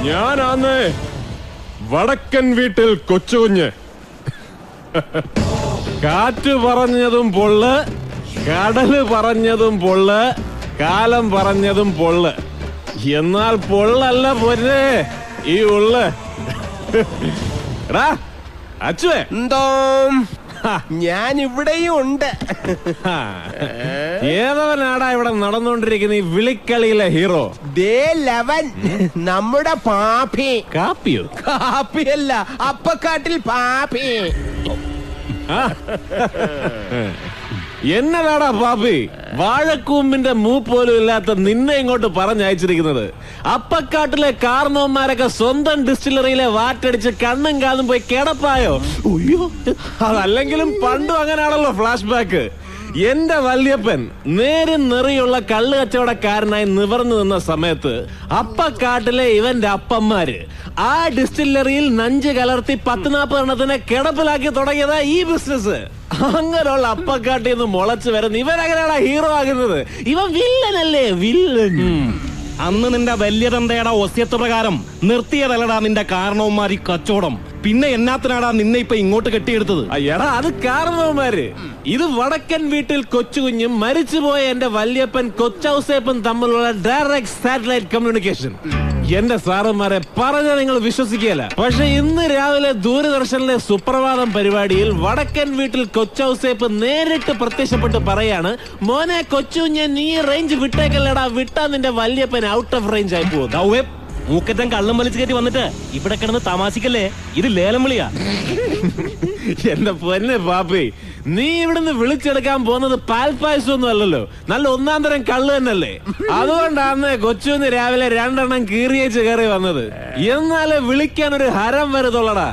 ഞാനാന്ന് വടക്കൻ വീട്ടിൽ കൊച്ചുകുഞ്ഞ്. കാറ്റ് പറഞ്ഞതും പൊള്ള്, കടല് പറഞ്ഞതും പൊള്ള്, കാലം പറഞ്ഞതും പൊള്ള്. എന്നാൽ പൊള്ളല്ല പൊന്നെ ഈ ഉള്ള്. അച്ചുവേ എന്തോ ഞാൻ ഇവിടെയും ഉണ്ട്. ഏതവനാടാ ഇവിടെ നടന്നുകൊണ്ടിരിക്കുന്ന ഈ വിളിക്കളിയിലെ ഹീറോ? നമ്മുടെ പാപ്പി. കാപ്പിയോ? കാപ്പിയല്ല, അപ്പക്കാട്ടിൽ പാപ്പി. എന്നതാടാ പാപ്പി, വാഴക്കൂമ്പിന്റെ മൂപ്പോലും ഇല്ലാത്ത നിന്നെ ഇങ്ങോട്ട് പറഞ്ഞയച്ചിരിക്കുന്നത്? അപ്പക്കാട്ടിലെ കാർന്നോന്മാരൊക്കെ സ്വന്തം ഡിസ്റ്റിലറിയിലെ വാറ്റടിച്ച് കണ്ണും കാതും പോയി കിടപ്പായോ? അതല്ലെങ്കിലും പണ്ടും അങ്ങനെയാണല്ലോ ഫ്ലാഷ് ബാക്ക്. എന്റെ വല്യപ്പൻ നേരും നെറിയുള്ള കള്ളു കച്ചവടക്കാരനായി നിവർന്നു നിന്ന സമയത്ത് അപ്പക്കാട്ടിലെ ഇവന്റെ അപ്പന്മാര് ആ ഡിസ്റ്റിലറിയിൽ നഞ്ച് കലർത്തി 10-40 എണ്ണത്തിനെ കിടപ്പിലാക്കി തുടങ്ങിയതാ ഈ ബിസിനസ്. അങ്ങനെയുള്ള അപ്പക്കാട്ടിൽ നിന്ന് മുളച്ചു വരുന്ന ഇവനെങ്ങനെയാണ് ഹീറോ ആകുന്നത്? ഇവൻ വില്ലനല്ലേ, വില്ലൻ. അന്ന് നിന്റെ വല്യതന്തയുടെ ഒസ്യത്ത് പ്രകാരം നിർത്തിയതല്ലടാ നിന്റെ കാരണവന്മാർ ഈ കച്ചവടം. പിന്നെ എന്നാത്തിനാടാ നിന്നെ ഇപ്പൊ ഇങ്ങോട്ട് കെട്ടിയെടുത്തത്? അയ്യടാ, അത് കാരണവന്മാര്. ഇത് വടക്കൻ വീട്ടിൽ കൊച്ചുകുഞ്ഞും മരിച്ചുപോയ എന്റെ വല്യപ്പൻ കൊച്ചൗസേപ്പൻ തമ്മിലുള്ള ഡയറക്ട് സാറ്റലൈറ്റ് കമ്മ്യൂണിക്കേഷൻ. എന്റെ സാറന്മാരെ പറഞ്ഞ നിങ്ങൾ വിശ്വസിക്കുകയല്ല. പക്ഷെ ഇന്ന് രാവിലെ ദൂരദർശനിലെ സുപ്രഭാതം പരിപാടിയിൽ വടക്കൻ വീട്ടിൽ കൊച്ചൗസേപ്പ് നേരിട്ട് പ്രത്യക്ഷപ്പെട്ട് പറയാണ്, മോനെ കൊച്ചുകുഞ്ഞെ നീ റേഞ്ച് വിട്ടേക്കല്ലടാ, വിട്ടാ നിന്റെ വല്യപ്പൻ ഔട്ട് ഓഫ് റേഞ്ച് ആയി പോകും. മൂക്കറ്റം കള്ളം വലിച്ചു കയറ്റി വന്നിട്ട് ഇവിടെ കിടന്ന് തമാശിക്കല്ലേ, ഇത് ലേലം വിളിയാ. എന്റെ പൊന്നെ പാപ്പി, നീ ഇവിടുന്ന് വിളിച്ചെടുക്കാൻ പോകുന്നത് പാൽപ്പായസം ഒന്നും അല്ലല്ലോ, നല്ല ഒന്നാം തരം കള്ള് തന്നെയല്ലേ. അതുകൊണ്ടാണ് കൊച്ചുന്ന് രാവിലെ 2 എണ്ണം കീറിയേച്ച് കയറി വന്നത്. എന്നാലേ വിളിക്കാൻ ഒരു ഹരം വരുതുള്ളടാ.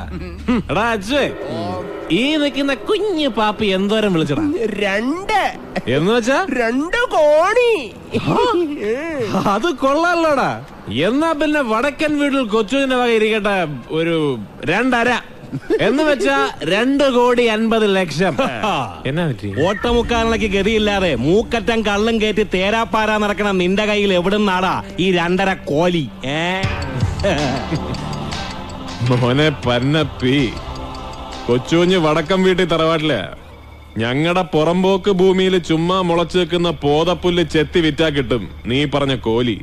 എടാ അച്ഛേ, ഈ നിൽക്കുന്ന കുഞ്ഞു പാപ്പി എന്തോരം വിളിച്ചടാ? 2 എന്ന് വെച്ചാ 2 കോടി. അത് കൊള്ളാലോടാ. എന്നാ പിന്നെ വടക്കൻ വീട്ടിൽ കൊച്ചുവിന്റെ വക ഇരിക്കട്ടെ ഒരു 2.5 എന്ന് വെച്ചാ 2,50,00,000. എന്നാ പറ്റി? ഓട്ടമുക്കാലിലേക്ക് ഗതിയില്ലാതെ മൂക്കറ്റം കള്ളും കയറ്റി തേരാപ്പാരാ നടക്കണം നിന്റെ കയ്യിൽ എവിടുന്നാടാ ഈ 2.5 കോലി? മോനെ പന്നപ്പി, കൊച്ചുകുഞ്ഞ് വടക്കം വീട്ടിൽ തറവാട്ടില്ല. ഞങ്ങളുടെ പുറമ്പോക്ക് ഭൂമിയിൽ ചുമ്മാ മുളച്ചു വെക്കുന്ന പോതപ്പുല്ല് ചെത്തി വിറ്റാ കിട്ടും നീ പറഞ്ഞ കോലി.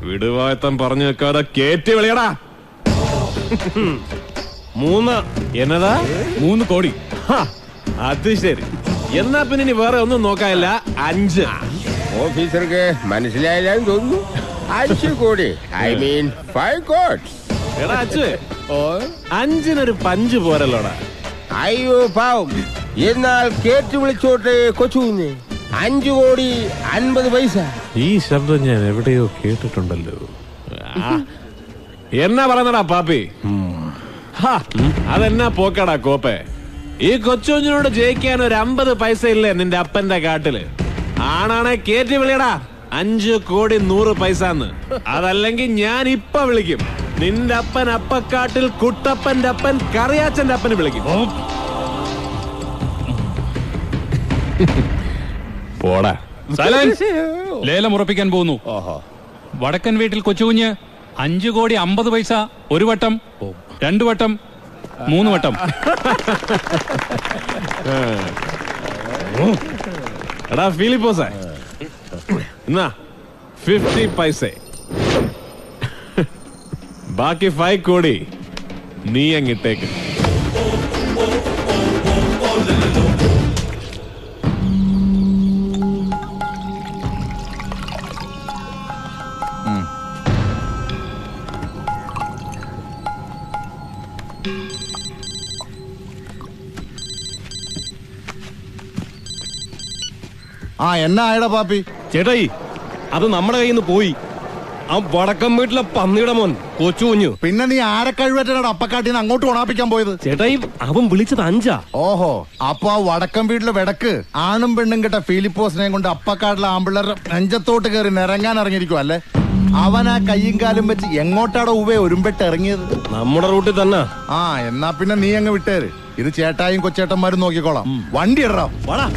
വിടുവായത്തം പറഞ്ഞു വെക്കാതെ കേറ്റി വിളിയടാ. 3. എന്നതാ? 3 കോടി. അത് ശരി. എന്നാ പിന്നെ ഇനി വേറെ ഒന്നും നോക്കാനില്ല. 5. ഓഫീസർക്ക് മനസ്സിലായില്ലാന്ന് തോന്നുന്നു. 5 കോടി, ഐ മീൻ 5 കോട്സ്. എടാ അച്ഛേ, 5-നൊരു പഞ്ച് പോരല്ലോടാ. അയ്യോ പാവം. എന്നാൽ കേട്ട് വിളിച്ചോട്ടെ കൊച്ചുകുഞ്ഞ്. 5 കോടി 50 പൈസ. ഈ ശബ്ദം ഞാൻ എവിടെയോ കേട്ടിട്ടുണ്ടല്ലോ. എന്നാ പറയുന്നടാ പാപ്പി? അതെന്നാ പോക്കടാ കോപ്പേ. ഈ കൊച്ചുകുഞ്ഞിനോട് ജയിക്കാൻ ഒരു 50 പൈസ ഇല്ലേ നിന്റെ അപ്പന്റെ കാട്ടില്? ആണാണെ കേറ്റി വിളിയടാ 5 കോടി 100 പൈസന്ന്. അതല്ലെങ്കിൽ ഞാൻ ഇപ്പൊ വിളിക്കും. നിന്റെ അപ്പൻ അപ്പക്കാട്ടിൽ കുട്ടപ്പന്റെ അപ്പൻ കറിയാച്ചന്റെ അപ്പന് വിളിക്കും. പോടാ. ലേലം ഉറപ്പിക്കാൻ പോകുന്നു. വടക്കൻ വീട്ടിൽ കൊച്ചുകുഞ്ഞ് 5 കോടി 50 പൈസ. 1 വട്ടം, 2 വട്ടം, 3 വട്ടം. എടാ ഫിലിപ്പോസേ, എന്നാ 50 പൈസ. ബാക്കി 5 കോടി നീ അങ്ങിട്ടേക്ക്. എന്നാ ആയടാ പാപ്പി? ചേട്ടായി, അത് നമ്മുടെ കയ്യിൽ നിന്ന് പോയി. ആ വടക്കം വീട്ടിലെ പന്നിയുടെ മോൻ കൊച്ചുകുഞ്ഞു. പിന്നെ നീ ആരെ കഴിവേറ്റാണ് അപ്പക്കാട്ടിന്ന് അങ്ങോട്ട് ഉണാപ്പിക്കാൻ പോയത്? ചേട്ടായി, അവൻ വിളിച്ചത് 5. ഓഹോ, അപ്പൊ ആ വടക്കം വീട്ടിലെ വിടക്ക് ആണും പെണ്ണും കേട്ട ഫിലിപ്പോസിനെയും കൊണ്ട് അപ്പക്കാട്ടിലെ ആമ്പിള്ളേരുടെ നെഞ്ചത്തോട്ട് കയറി നിരങ്ങാൻ ഇറങ്ങിയിരിക്കും അല്ലേ? അവൻ ആ കയ്യും കാലും വെച്ച് എങ്ങോട്ടാടോ ഉവേ ഒരുമ്പെട്ട് ഇറങ്ങിയത്? നമ്മുടെ റൂട്ടിൽ തന്നെ. എന്നാ പിന്നെ നീ അങ്ങ് വിട്ടേര്. ഇത് ചേട്ടായും കൊച്ചേട്ടന്മാരും നോക്കിക്കോളാം. വണ്ടി ഇടാം. വാടാ.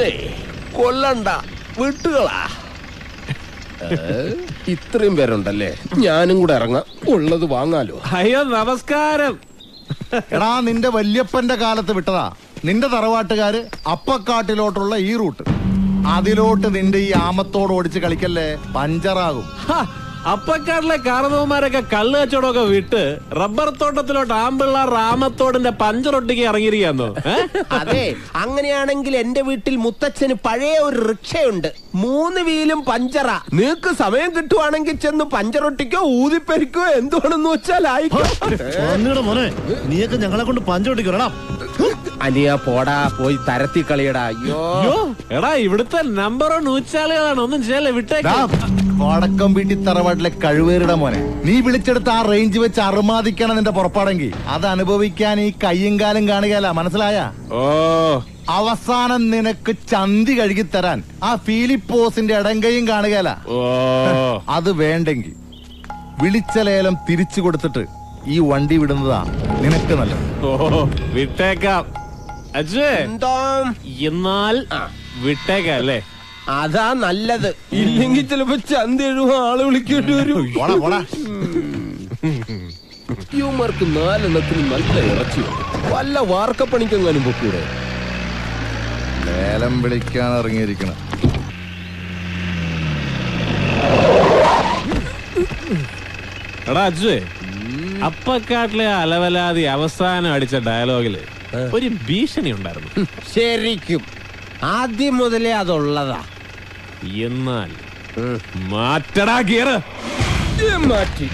മോനെ കൊല്ലണ്ട വിട്ടുകളാ. ഇത്രയും പേരുണ്ടല്ലേ, ഞാനും കൂടെ ഇറങ്ങാം, ഉള്ളത് വാങ്ങാലോ. അയ്യോ നമസ്കാരം. എടാ നിന്റെ വല്യപ്പന്റെ കാലത്ത് വിട്ടതാ നിന്റെ തറവാട്ടുകാര് അപ്പക്കാട്ടിലോട്ടുള്ള ഈ റൂട്ട്. അതിലോട്ട് നിന്റെ ഈ ആമത്തോട് ഓടിച്ച് കളിക്കല്ലേ, പഞ്ചറാകും. അപ്പക്കാട്ടിലെ കാരണവന്മാരൊക്കെ കള്ള് കച്ചവടമൊക്കെ വിട്ട് റബ്ബർ തോട്ടത്തിലോട്ട് ആമ്പിള്ളാർ രാമത്തോടിന്റെ പഞ്ചറൊട്ടിക്ക് ഇറങ്ങിയിരിക്കാന്നോ? അതെ, അങ്ങനെയാണെങ്കിൽ എന്റെ വീട്ടിൽ മുത്തച്ഛന് പഴയ ഒരു റിക്ഷയുണ്ട്, 3 വീലും പഞ്ചറാ. നിനക്ക് സമയം കിട്ടുവാണെങ്കിൽ ചെന്ന് പഞ്ചറൊട്ടിക്കോ ഊതിപ്പെരിക്കോ എന്തുവാണെന്ന് വെച്ചാൽ മോനെ നീയൊക്കെ ഞങ്ങളെ കൊണ്ട് പഞ്ചൊട്ടിക്കോടാ. അനിയാ പോടാ, പോയി തരത്തി കളിയടാ. അയ്യോ എടാ ഇവിടുത്തെ നമ്പർ 1 ഊച്ചാളികളാണ്, ഒന്നും ചെയ്യല്ലേ, വിട്ടേക്ക്. വടക്കം വീട്ടി തറവാട്ടിലെ കഴിവേറിയുടെ മോനെ, നീ വിളിച്ചെടുത്ത് ആ റേഞ്ച് വെച്ച് അറുമാദിക്കണം നിന്റെ പുറപ്പാടെങ്കിൽ അത് അനുഭവിക്കാൻ ഈ കയ്യും കാലും കാണുകയല്ല, മനസ്സിലായ? ഓ അവസാനം നിനക്ക് ചന്തി കഴുകി തരാൻ ആ ഫിലിപ്പോസിന്റെ ഇടങ്കയും കാണുകയല്ല. ഓ അത് വേണ്ടെങ്കിൽ വിളിച്ച ലേലം തിരിച്ചു കൊടുത്തിട്ട് ഈ വണ്ടി വിടുന്നതാ നിനക്ക് നല്ലത്. ഓ വിട്ടേക്കാം അജയ്, എന്തോ എന്നാൽ വിട്ടേക്കാം അല്ലേ? അതാ നല്ലത്, ഇല്ലെങ്കിൽ ചിലപ്പോ ചന്ത എഴുപ ആള് വിളിക്കേണ്ടി വരും. പോടാ പോടാ. യുമാർക്ക് 4 എണ്ണത്തിന് നല്ല ഇറച്ചി, വല്ല വാർക്കപ്പണിക്കെങ്ങാനും പൊക്കൂടെ. ലേലം വിളിക്കാൻ ഇറങ്ങിയിരിക്കണം. എടാ അജയ്, അപ്പക്കാട്ടിലെ അലവലാതി അവസാനം അടിച്ച ഡയലോഗില് ഒരു ഭീഷണി ഉണ്ടായിരുന്നു. ശരിക്കും ആദ്യം മുതലേ അതുള്ളതാ. എന്നാൽ മാറ്റടാ ഗിയർ. മാറ്റി.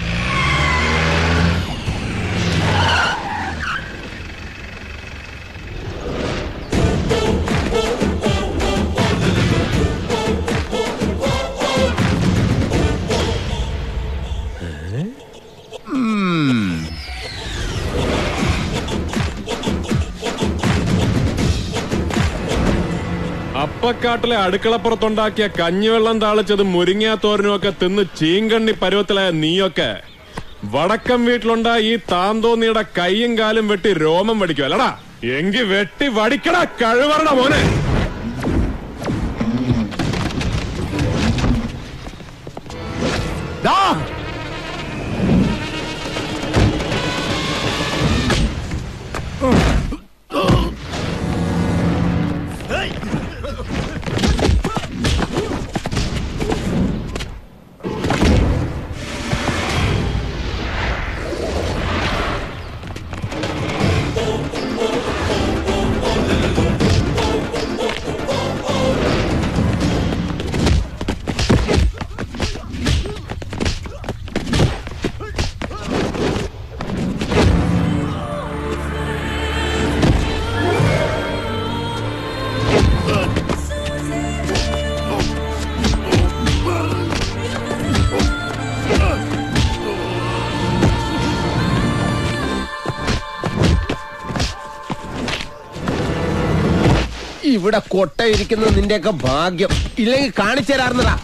അപ്പക്കാട്ടിലെ അടുക്കളപ്പുറത്തുണ്ടാക്കിയ കഞ്ഞിവെള്ളം താളിച്ചതും മുരിങ്ങാത്തോരനും ഒക്കെ തിന്ന് ചീങ്കണ്ണി പരുവത്തിലായ നീയൊക്കെ വടക്കം വീട്ടിലുണ്ടായ ഈ താന്തോന്നിയുടെ കൈയും കാലും വെട്ടി രോമം വടിക്കും അല്ലടാ? എങ്കി വെട്ടി വടിക്കടാ കഴിവറട മോനെ. ഇവിടെ കൊട്ടയിരിക്കുന്നത് നിന്റെയൊക്കെ ഭാഗ്യം, ഇല്ലെങ്കിൽ കാണിച്ചു തരാറുന്നതാ.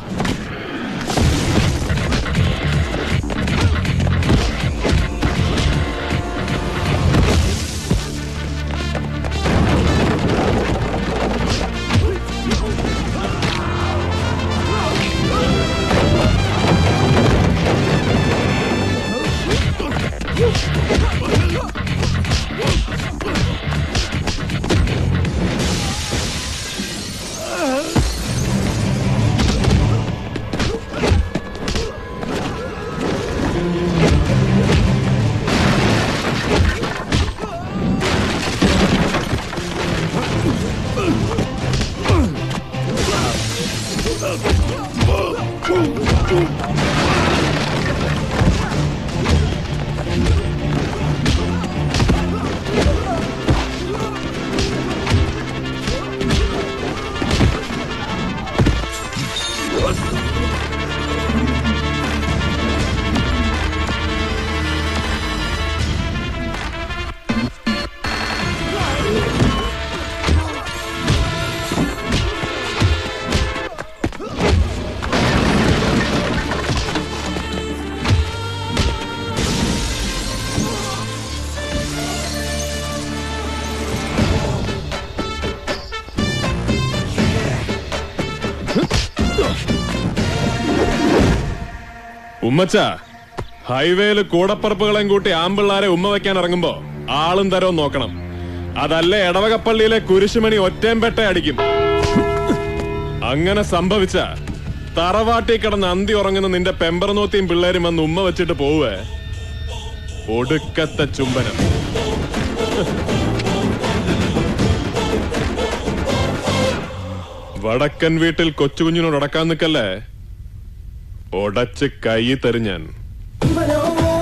ഉമ്മച്ച ഹൈവേയില് കൂടപ്പറപ്പുകളെയും കൂട്ടി ആമ്പിള്ളാരെ ഉമ്മ വെക്കാൻ ഇറങ്ങുമ്പോ ആളും തരവും നോക്കണം. അതല്ലേ എടവകപ്പള്ളിയിലെ കുരിശുമണി ഒറ്റേമ്പെട്ട അടിക്കും. അങ്ങനെ സംഭവിച്ച തറവാട്ടി കിടന്ന് അന്തി ഉറങ്ങുന്ന നിന്റെ പെമ്പറനോത്തിയും പിള്ളേരും വന്ന് ഉമ്മ വെച്ചിട്ട് പോവേ ഒടുക്കത്തെ ചുംബനം. വടക്കൻ വീട്ടിൽ കൊച്ചുകുഞ്ഞിനോട് അടക്കാൻ നിക്കല്ലേ, ഒടച്ച് കൈ തരും ഞാൻ.